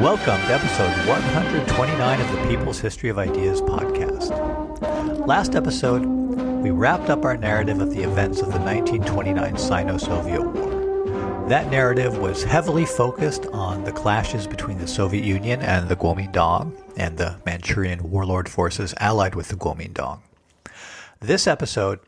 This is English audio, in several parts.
Welcome to episode 129 of the People's History of Ideas podcast. Last episode, we wrapped up our narrative of the events of the 1929 Sino-Soviet War. That narrative was heavily focused on the clashes between the Soviet Union and the Kuomintang and the Manchurian warlord forces allied with the Kuomintang. This episode,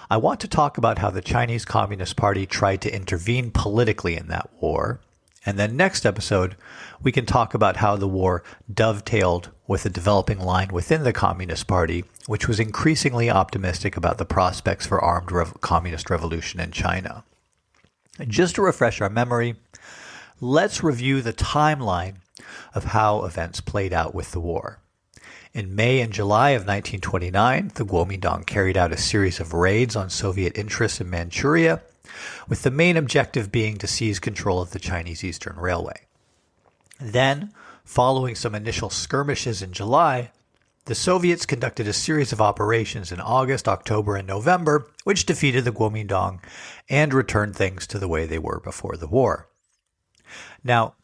I want to talk about how the Chinese Communist Party tried to intervene politically in that war. And then next episode, we can talk about how the war dovetailed with a developing line within the Communist Party, which was increasingly optimistic about the prospects for armed communist revolution in China. Just to refresh our memory, let's review the timeline of how events played out with the war. In May and July of 1929, the Kuomintang carried out a series of raids on Soviet interests in Manchuria, with the main objective being to seize control of the Chinese Eastern Railway. Then, following some initial skirmishes in July, the Soviets conducted a series of operations in August, October, and November, which defeated the Kuomintang and returned things to the way they were before the war. Now,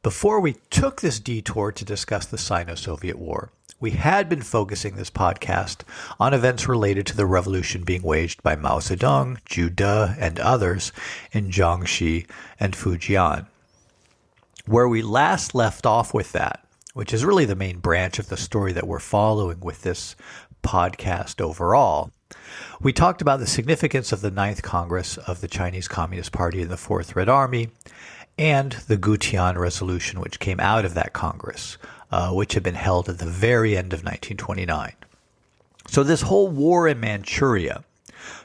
before we took this detour to discuss the Sino-Soviet War, we had been focusing this podcast on events related to the revolution being waged by Mao Zedong, Zhu De, and others in Jiangxi and Fujian. Where we last left off with that, which is really the main branch of the story that we're following with this podcast overall, we talked about the significance of the Ninth Congress of the Chinese Communist Party and the Fourth Red Army, and the Gutian Resolution, which came out of that Congress, which had been held at the very end of 1929. So this whole war in Manchuria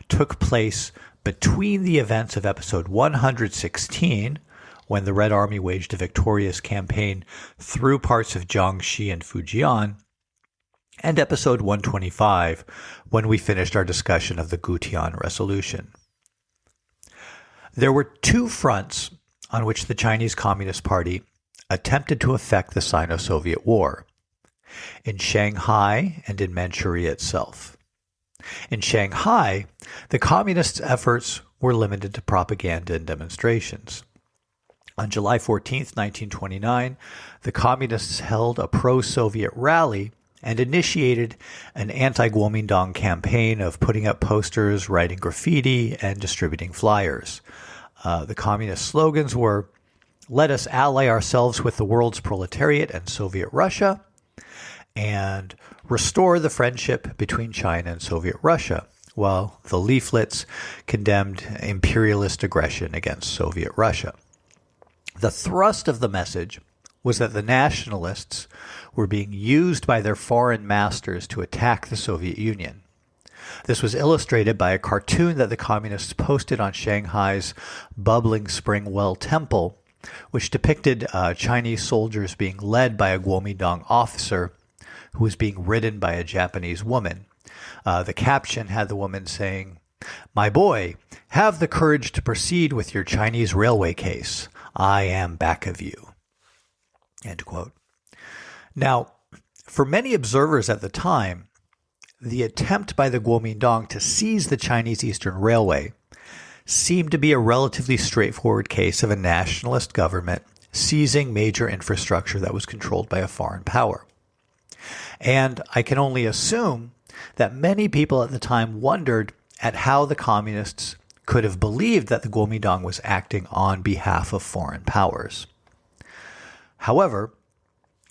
took place between the events of episode 116, when the Red Army waged a victorious campaign through parts of Jiangxi and Fujian, and episode 125, when we finished our discussion of the Gutian Resolution. There were two fronts on which the Chinese Communist Party attempted to affect the Sino-Soviet War, in Shanghai and in Manchuria itself. In Shanghai, the Communists' efforts were limited to propaganda and demonstrations. On July 14, 1929, the Communists held a pro-Soviet rally and initiated an anti-Kuomintang campaign of putting up posters, writing graffiti, and distributing flyers. The Communist slogans were, "Let us ally ourselves with the world's proletariat and Soviet Russia," and "Restore the friendship between China and Soviet Russia," while the leaflets condemned imperialist aggression against Soviet Russia. The thrust of the message was that the nationalists were being used by their foreign masters to attack the Soviet Union. This was illustrated by a cartoon that the Communists posted on Shanghai's bubbling spring well temple, which depicted Chinese soldiers being led by a Kuomintang officer who was being ridden by a Japanese woman. The caption had the woman saying, "My boy, have the courage to proceed with your Chinese railway case. I am back of you." End quote. Now, for many observers at the time, the attempt by the Kuomintang to seize the Chinese Eastern Railway seemed to be a relatively straightforward case of a nationalist government seizing major infrastructure that was controlled by a foreign power. And I can only assume that many people at the time wondered at how the communists could have believed that the Kuomintang was acting on behalf of foreign powers. However,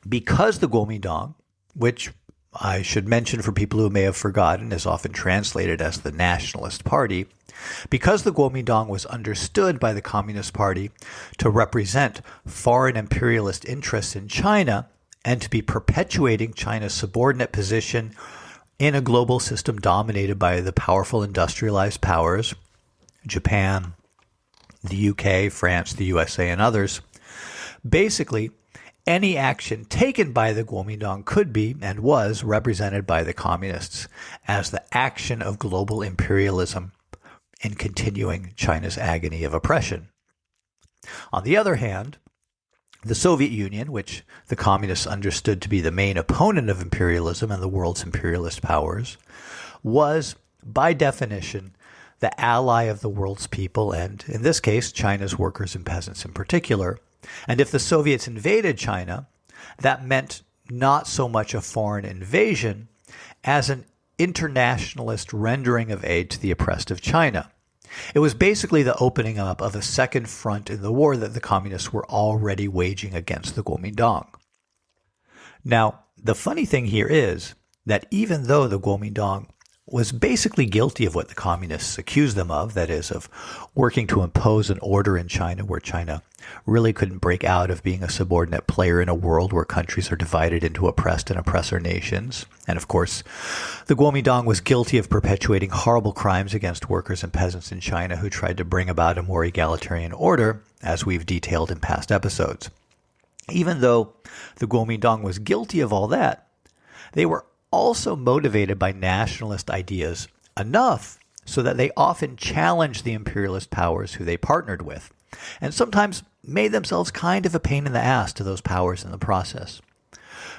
because the Kuomintang, which I should mention for people who may have forgotten, is often translated as the Nationalist Party, because the Kuomintang was understood by the Communist Party to represent foreign imperialist interests in China and to be perpetuating China's subordinate position in a global system dominated by the powerful industrialized powers, Japan, the UK, France, the USA, and others, basically, any action taken by the Kuomintang could be and was represented by the communists as the action of global imperialism in continuing China's agony of oppression. On the other hand, the Soviet Union, which the communists understood to be the main opponent of imperialism and the world's imperialist powers, was, by definition, the ally of the world's people and, in this case, China's workers and peasants in particular. And if the Soviets invaded China, that meant not so much a foreign invasion as an internationalist rendering of aid to the oppressed of China. It was basically the opening up of a second front in the war that the communists were already waging against the Kuomintang. Now, the funny thing here is that even though the Kuomintang was basically guilty of what the communists accused them of, that is, of working to impose an order in China where China really couldn't break out of being a subordinate player in a world where countries are divided into oppressed and oppressor nations. And of course, the Kuomintang was guilty of perpetuating horrible crimes against workers and peasants in China who tried to bring about a more egalitarian order, as we've detailed in past episodes. Even though the Kuomintang was guilty of all that, they were also motivated by nationalist ideas enough so that they often challenged the imperialist powers who they partnered with, and sometimes made themselves kind of a pain in the ass to those powers in the process.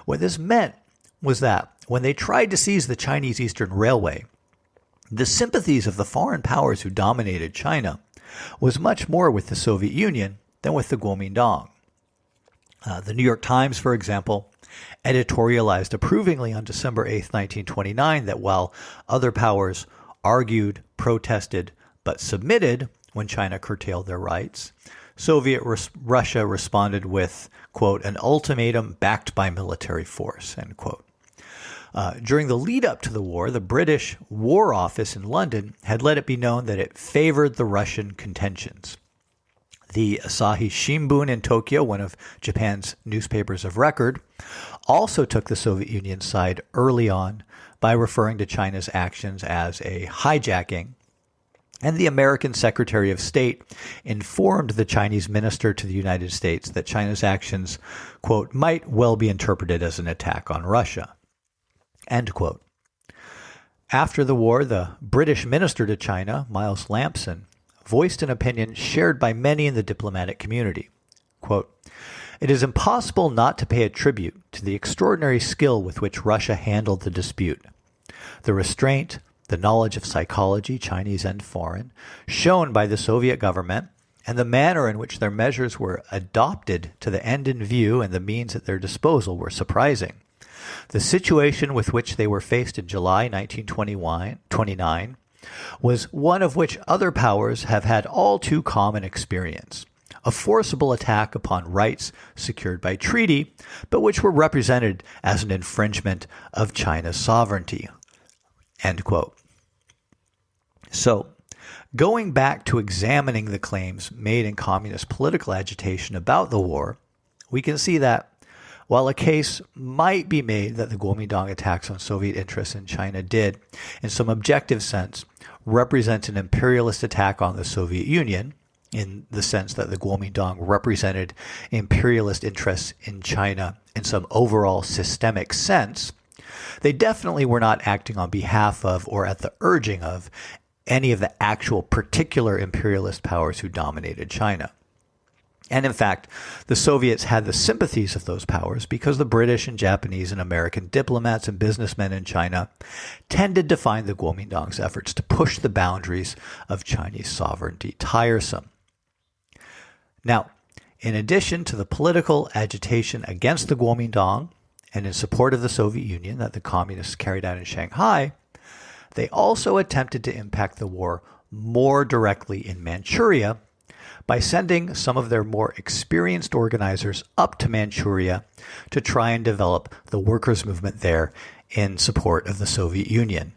What this meant was that when they tried to seize the Chinese Eastern Railway, the sympathies of the foreign powers who dominated China was much more with the Soviet Union than with the Kuomintang. The New York Times, for example, editorialized approvingly on December 8, 1929, that while other powers argued, protested, but submitted when China curtailed their rights, Soviet Russia responded with, quote, an ultimatum backed by military force, end quote. During the lead up to the war, the British War Office in London had let it be known that it favored the Russian contentions. The Asahi Shimbun in Tokyo, one of Japan's newspapers of record, also took the Soviet Union's side early on by referring to China's actions as a hijacking. And the American Secretary of State informed the Chinese minister to the United States that China's actions, quote, might well be interpreted as an attack on Russia, end quote. After the war, the British minister to China, Miles Lampson, voiced an opinion shared by many in the diplomatic community. Quote, it is impossible not to pay a tribute to the extraordinary skill with which Russia handled the dispute. The restraint, the knowledge of psychology, Chinese and foreign, shown by the Soviet government, and the manner in which their measures were adopted to the end in view and the means at their disposal were surprising. The situation with which they were faced in July 1929 was one of which other powers have had all too common experience, a forcible attack upon rights secured by treaty, but which were represented as an infringement of China's sovereignty, end quote. So, going back to examining the claims made in communist political agitation about the war, we can see that while a case might be made that the Kuomintang attacks on Soviet interests in China did, in some objective sense, represent an imperialist attack on the Soviet Union, in the sense that the Kuomintang represented imperialist interests in China in some overall systemic sense, they definitely were not acting on behalf of or at the urging of any of the actual particular imperialist powers who dominated China. And in fact, the Soviets had the sympathies of those powers because the British and Japanese and American diplomats and businessmen in China tended to find the Kuomintang's efforts to push the boundaries of Chinese sovereignty tiresome. Now, in addition to the political agitation against the Kuomintang and in support of the Soviet Union that the communists carried out in Shanghai, they also attempted to impact the war more directly in Manchuria by sending some of their more experienced organizers up to Manchuria to try and develop the workers' movement there in support of the Soviet Union.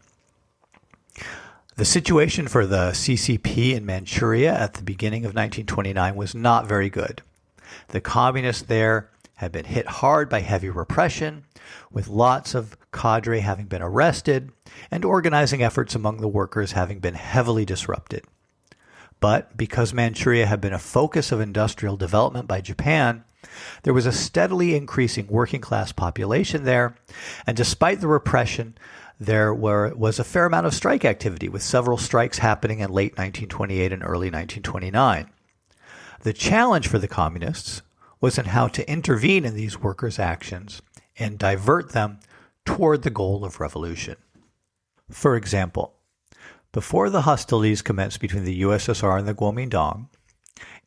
The situation for the CCP in Manchuria at the beginning of 1929 was not very good. The communists there had been hit hard by heavy repression, with lots of cadre having been arrested and organizing efforts among the workers having been heavily disrupted. But because Manchuria had been a focus of industrial development by Japan, there was a steadily increasing working class population there, and despite the repression, there was a fair amount of strike activity, with several strikes happening in late 1928 and early 1929. The challenge for the communists was in how to intervene in these workers' actions and divert them toward the goal of revolution. For example, before the hostilities commenced between the USSR and the Kuomintang,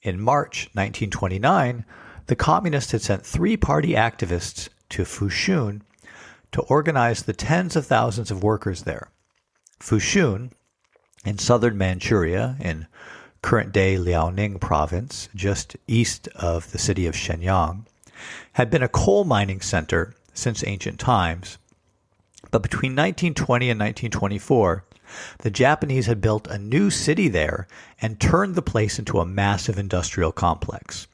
in March 1929, the communists had sent 3 party activists to Fushun to organize the tens of thousands of workers there. Fushun, in southern Manchuria, in current-day Liaoning province, just east of the city of Shenyang, had been a coal mining center since ancient times. But between 1920 and 1924, the Japanese had built a new city there and turned the place into a massive industrial complex,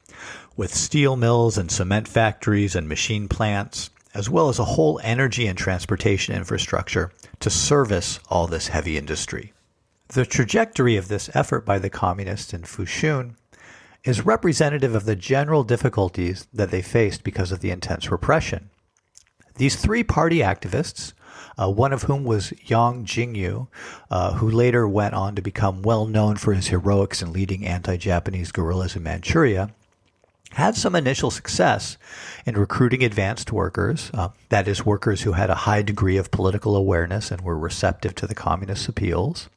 with steel mills and cement factories and machine plants, as well as a whole energy and transportation infrastructure to service all this heavy industry. The trajectory of this effort by the communists in Fushun is representative of the general difficulties that they faced because of the intense repression. These 3 party activists, one of whom was young Jingyu, who later went on to become well known for his heroics in leading anti-Japanese guerrillas in Manchuria, had some initial success in recruiting advanced workers, that is, workers who had a high degree of political awareness and were receptive to the communist appeals,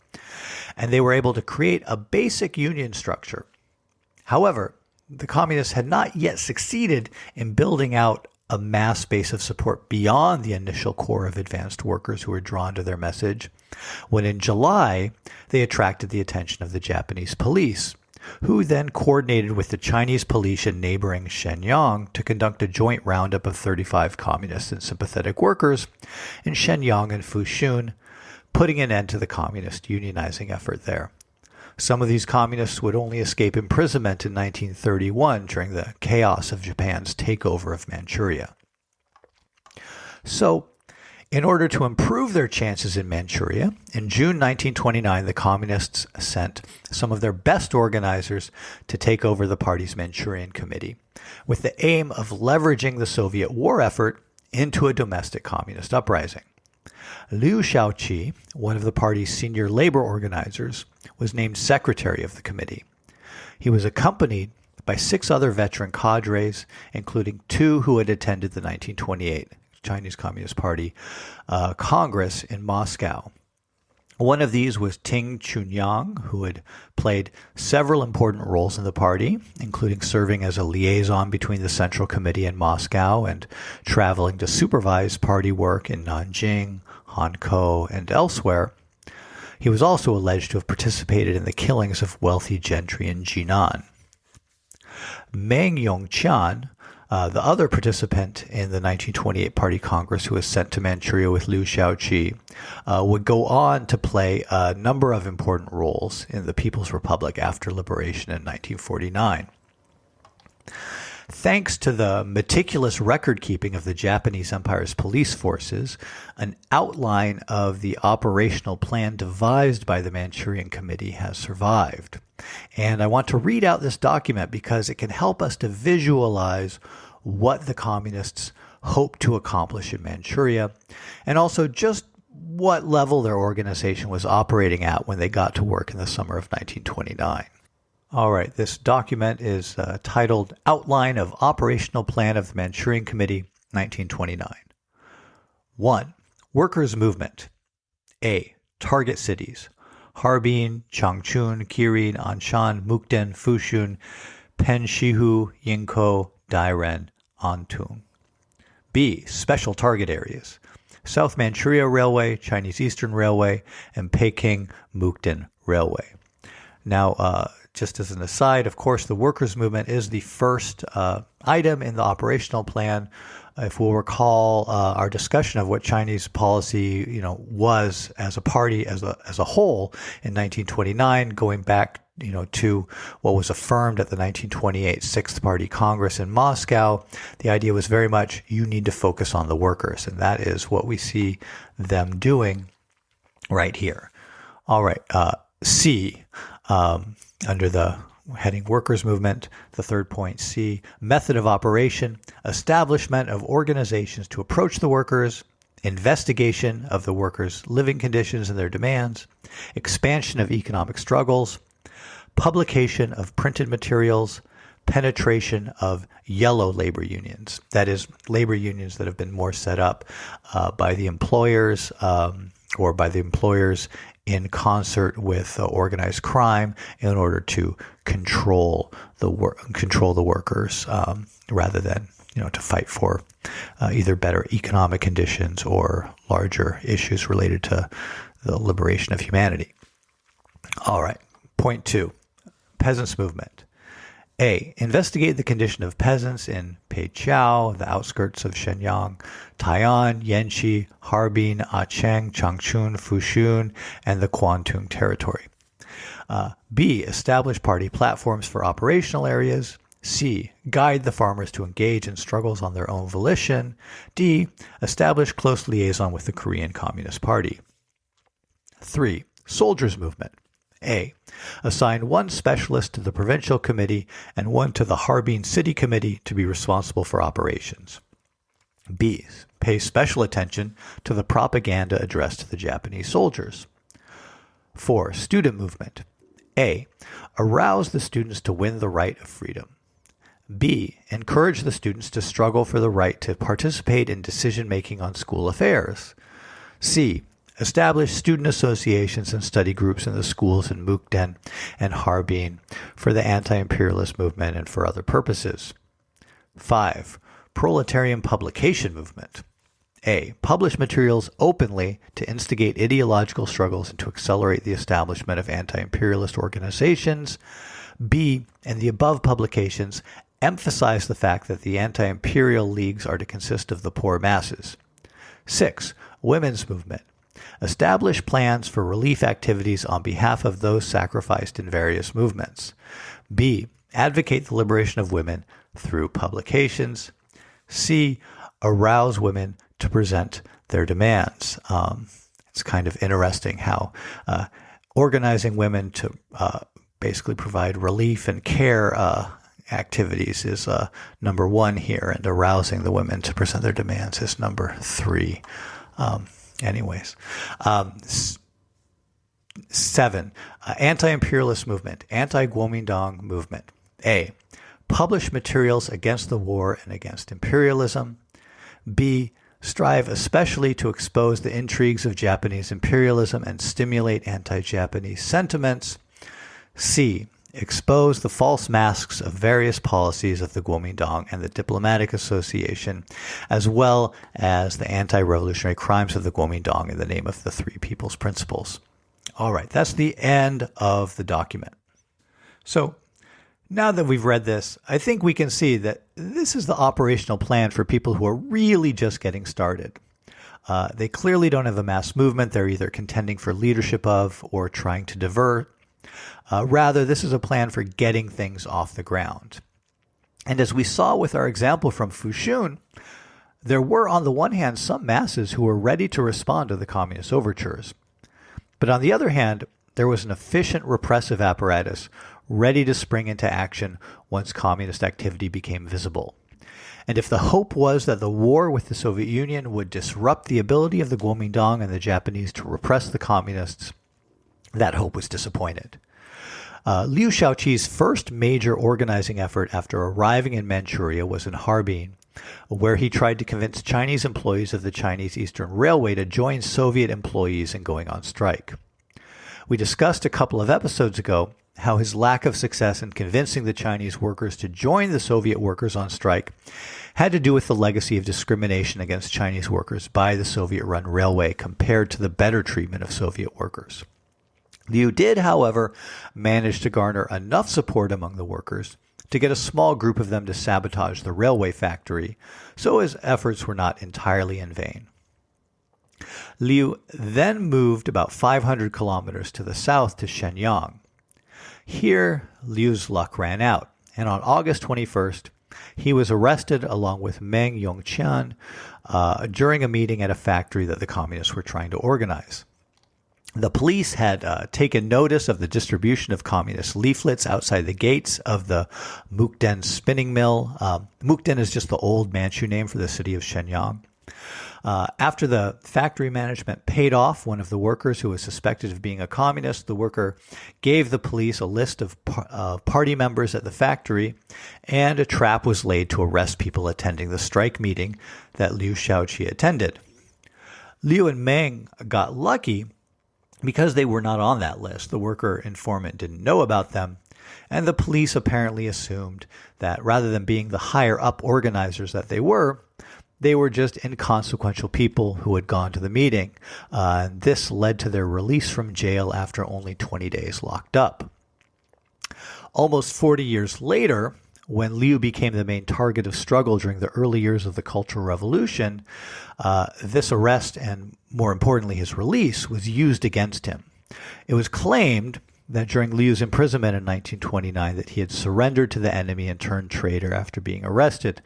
and they were able to create a basic union structure. However, the communists had not yet succeeded in building out a mass base of support beyond the initial core of advanced workers who were drawn to their message, when in July they attracted the attention of the Japanese police, who then coordinated with the Chinese police in neighboring Shenyang to conduct a joint roundup of 35 communists and sympathetic workers in Shenyang and Fushun, putting an end to the communist unionizing effort there. Some of these communists would only escape imprisonment in 1931 during the chaos of Japan's takeover of Manchuria. So, in order to improve their chances in Manchuria, in June 1929, the communists sent some of their best organizers to take over the party's Manchurian committee, with the aim of leveraging the Soviet war effort into a domestic communist uprising. Liu Shaoqi, one of the party's senior labor organizers, was named secretary of the committee. He was accompanied by 6 other veteran cadres, including 2 who had attended the 1928 Chinese Communist Party Congress in Moscow. One of these was Ting Chün-yang, who had played several important roles in the party, including serving as a liaison between the Central Committee in Moscow and traveling to supervise party work in Nanjing, Hankou, and elsewhere. He was also alleged to have participated in the killings of wealthy gentry in Jinan. Meng Yongqian, the other participant in the 1928 Party Congress who was sent to Manchuria with Liu Shaoqi, would go on to play a number of important roles in the People's Republic after liberation in 1949. Thanks to the meticulous record-keeping of the Japanese Empire's police forces, an outline of the operational plan devised by the Manchurian Committee has survived. And I want to read out this document because it can help us to visualize what the communists hoped to accomplish in Manchuria, and also just what level their organization was operating at when they got to work in the summer of 1929. All right, this document is titled Outline of Operational Plan of the Manchurian Committee, 1929. 1. Workers' Movement. A. Target cities: Harbin, Changchun, Kirin, Anshan, Mukden, Fushun, Penshihu, Yingkou, Dairen, Antung. B. Special target areas: South Manchuria Railway, Chinese Eastern Railway, and Peking-Mukden Railway. Now, just as an aside, of course, the workers' movement is the first item in the operational plan. If we'll recall our discussion of what Chinese policy, was as a party, as a whole in 1929, going back, to what was affirmed at the 1928 Sixth Party Congress in Moscow, the idea was very much you need to focus on the workers, and that is what we see them doing right here. All right, C, under the heading Workers' Movement, the third point, C, method of operation: establishment of organizations to approach the workers, investigation of the workers' living conditions and their demands, expansion of economic struggles, publication of printed materials, penetration of yellow labor unions, that is, labor unions that have been more set up by the employers or by the employers in concert with organized crime in order to control the workers rather than to fight for either better economic conditions or larger issues related to the liberation of humanity. All right, point 2, peasants' movement. A. Investigate the condition of peasants in Peiqiao, the outskirts of Shenyang, Tai'an, Yanqi, Harbin, Acheng, Changchun, Fushun, and the Kwantung territory. B. Establish party platforms for operational areas. C. Guide the farmers to engage in struggles on their own volition. D. Establish close liaison with the Korean Communist Party. 3. Soldiers' movement. A. Assign one specialist to the provincial committee and one to the Harbin City Committee to be responsible for operations. B. Pay special attention to the propaganda addressed to the Japanese soldiers. 4. Student movement. A. Arouse the students to win the right of freedom. B. Encourage the students to struggle for the right to participate in decision-making on school affairs. C. Establish student associations and study groups in the schools in Mukden and Harbin for the anti-imperialist movement and for other purposes. 5. Proletarian publication movement. A. Publish materials openly to instigate ideological struggles and to accelerate the establishment of anti-imperialist organizations. B. In the above publications, emphasize the fact that the anti-imperial leagues are to consist of the poor masses. 6. Women's movement. Establish plans for relief activities on behalf of those sacrificed in various movements. B. Advocate the liberation of women through publications. C. Arouse women to present their demands. It's kind of interesting how organizing women to basically provide relief and care activities is number 1 here, and arousing the women to present their demands is number 3. 7. Anti-imperialist movement, anti-Kuomintang movement. A. Publish materials against the war and against imperialism. B. Strive especially to expose the intrigues of Japanese imperialism and stimulate anti-Japanese sentiments. C. Expose the false masks of various policies of the Kuomintang and the Diplomatic Association, as well as the anti-revolutionary crimes of the Kuomintang in the name of the Three People's Principles. All right, that's the end of the document. So now that we've read this, I think we can see that this is the operational plan for people who are really just getting started. They clearly don't have a mass movement they're either contending for leadership of or trying to divert. Rather, this is a plan for getting things off the ground. And as we saw with our example from Fushun, there were, on the one hand, some masses who were ready to respond to the communist overtures. But on the other hand, there was an efficient repressive apparatus ready to spring into action once communist activity became visible. And if the hope was that the war with the Soviet Union would disrupt the ability of the Kuomintang and the Japanese to repress the communists, that hope was disappointed. Liu Shaoqi's first major organizing effort after arriving in Manchuria was in Harbin, where he tried to convince Chinese employees of the Chinese Eastern Railway to join Soviet employees in going on strike. We discussed a couple of episodes ago how his lack of success in convincing the Chinese workers to join the Soviet workers on strike had to do with the legacy of discrimination against Chinese workers by the Soviet-run railway compared to the better treatment of Soviet workers. Liu did, however, manage to garner enough support among the workers to get a small group of them to sabotage the railway factory, so his efforts were not entirely in vain. Liu then moved about 500 kilometers to the south to Shenyang. Here, Liu's luck ran out, and on August 21st, he was arrested along with Meng Yongqian during a meeting at a factory that the communists were trying to organize. The police had taken notice of the distribution of communist leaflets outside the gates of the Mukden spinning mill. Mukden is just the old Manchu name for the city of Shenyang. After the factory management paid off one of the workers who was suspected of being a communist, the worker gave the police a list of party members at the factory, and a trap was laid to arrest people attending the strike meeting that Liu Shaoqi attended. Liu and Meng got lucky Because they were not on that list, the worker informant didn't know about them, and the police apparently assumed that rather than being the higher-up organizers that they were just inconsequential people who had gone to the meeting. This led to their release from jail after only 20 days locked up. Almost 40 years later, when Liu became the main target of struggle during the early years of the Cultural Revolution, this arrest and, more importantly, his release was used against him. It was claimed that during Liu's imprisonment in 1929 that he had surrendered to the enemy and turned traitor after being arrested,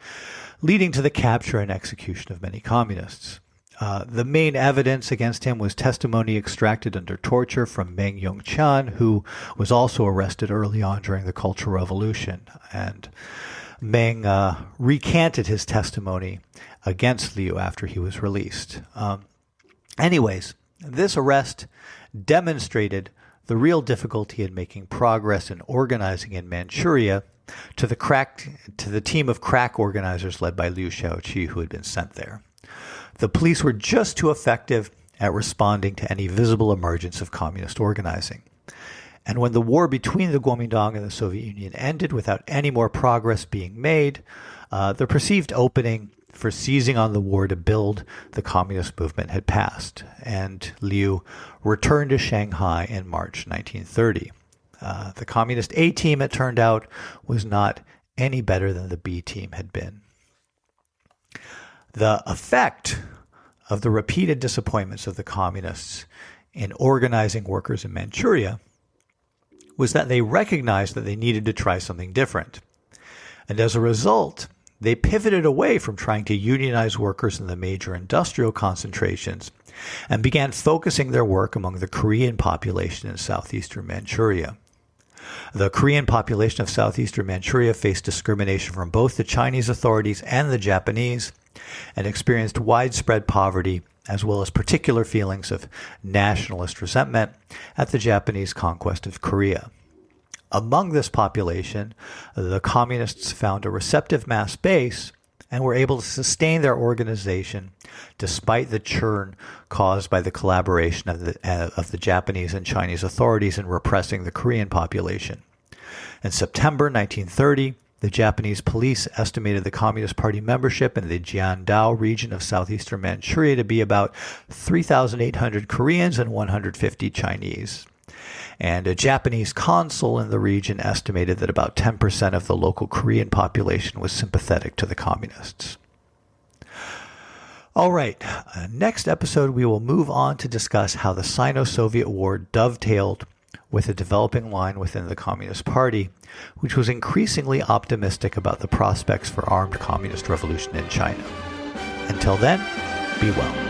leading to the capture and execution of many communists. The main evidence against him was testimony extracted under torture from Meng Yongqian, who was also arrested early on during the Cultural Revolution. And Meng recanted his testimony against Liu after he was released. Anyways, this arrest demonstrated the real difficulty in making progress in organizing in Manchuria to the team of crack organizers led by Liu Shaoqi, who had been sent there. The police were just too effective at responding to any visible emergence of communist organizing. And when the war between the Kuomintang and the Soviet Union ended without any more progress being made, the perceived opening for seizing on the war to build the communist movement had passed, and Liu returned to Shanghai in March 1930. The Communist A team, it turned out, was not any better than the B team had been. The effect of the repeated disappointments of the communists in organizing workers in Manchuria was that they recognized that they needed to try something different. And as a result, they pivoted away from trying to unionize workers in the major industrial concentrations and began focusing their work among the Korean population in southeastern Manchuria. The Korean population of southeastern Manchuria faced discrimination from both the Chinese authorities and the Japanese, and experienced widespread poverty as well as particular feelings of nationalist resentment at the Japanese conquest of Korea. Among this population, the communists found a receptive mass base and were able to sustain their organization despite the churn caused by the collaboration of the Japanese and Chinese authorities in repressing the Korean population. In September 1930, the Japanese police estimated the Communist Party membership in the Jiandao region of southeastern Manchuria to be about 3,800 Koreans and 150 Chinese. And a Japanese consul in the region estimated that about 10% of the local Korean population was sympathetic to the communists. All right, next episode we will move on to discuss how the Sino-Soviet War dovetailed with a developing line within the Communist Party, which was increasingly optimistic about the prospects for armed communist revolution in China. Until then, be well.